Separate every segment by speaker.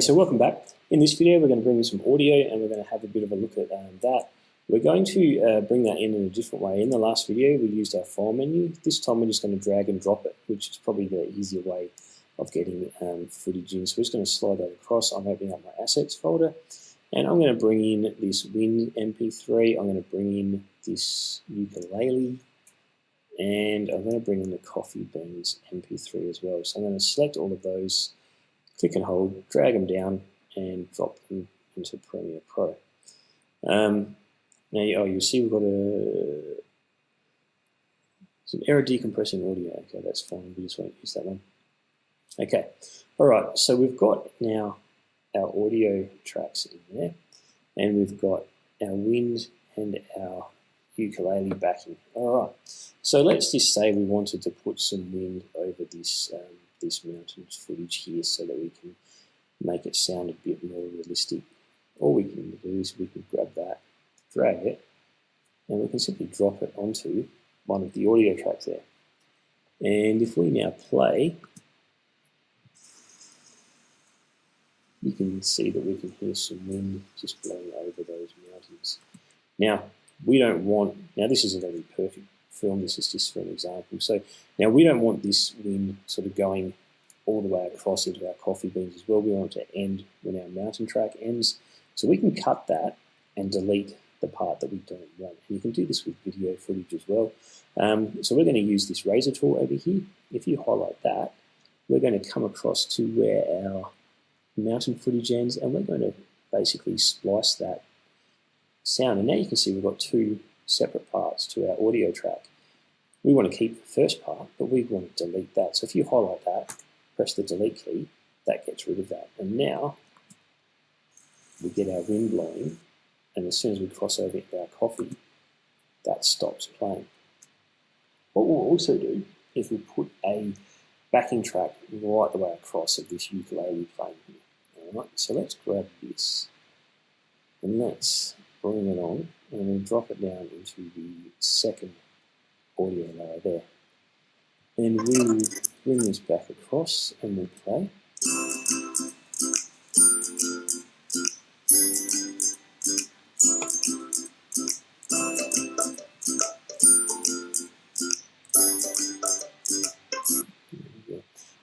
Speaker 1: So welcome back. In this video, we're going to bring you some audio and we're going to have a bit of a look at that. We're going to bring that in a different way. In the last video, we used our file menu. This time, we're just going to drag and drop it, which is probably the easier way of getting footage in. So we're just going to slide that across. I'm opening up my assets folder and I'm going to bring in this wind MP3. I'm going to bring in this ukulele and I'm going to bring in the coffee beans MP3 as well. So I'm going to select all of those, click and hold, drag them down and drop them into Premiere Pro. Now you'll see we've got some error decompressing audio. Okay, that's fine, we just won't use that one. Okay, all right, so we've got now our audio tracks in there and we've got our wind and our ukulele backing. All right, so let's just say we wanted to put some wind over this this mountain footage here so that we can make it sound a bit more realistic. All we can do is we can grab that, drag it, and we can simply drop it onto one of the audio tracks there. And if we now play, you can see that we can hear some wind just blowing over those mountains. Now, we don't want, now this isn't going to be perfect film, this is just for an example. So now we don't want this wind sort of going all the way across into our coffee beans as well. We want it to end when our mountain track ends. So we can cut that and delete the part that we don't want. And you can do this with video footage as well. So we're going to use this razor tool over here. If you highlight that, we're going to come across to where our mountain footage ends and we're going to basically splice that sound. And now you can see we've got two separate parts to our audio track. We want to keep the first part, but we want to delete that. So if you highlight that, press the delete key, that gets rid of that. And now we get our wind blowing, and as soon as we cross over into our coffee, that stops playing. What we'll also do is we'll put a backing track right the way across of this ukulele playing here. All right, so let's grab this and let's bring it on and we'll drop it down into the second audio layer there. And we will bring this back across and we'll play.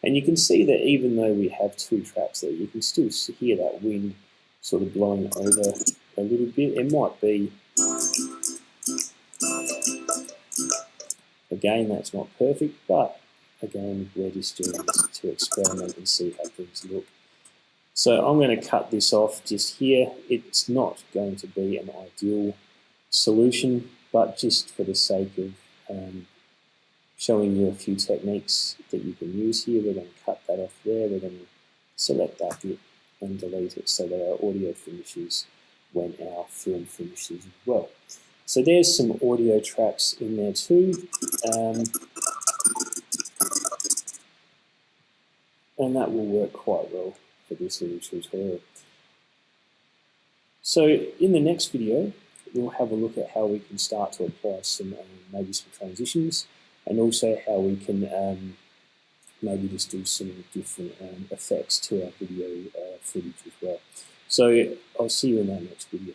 Speaker 1: And you can see that even though we have two tracks there, you can still hear that wind sort of blowing over a little bit. It might be, again, that's not perfect, but again, we're just doing this to experiment and see how things look. So I'm going to cut this off just here. It's not going to be an ideal solution, but just for the sake of showing you a few techniques that you can use here, we're going to cut that off there. We're going to select that bit and delete it so that our audio finishes when our film finishes as well. So there's some audio tracks in there too. And that will work quite well for this little tutorial. So in the next video, we'll have a look at how we can start to apply some maybe some transitions and also how we can maybe just do some different effects to our video footage as well. So I'll see you in our next video.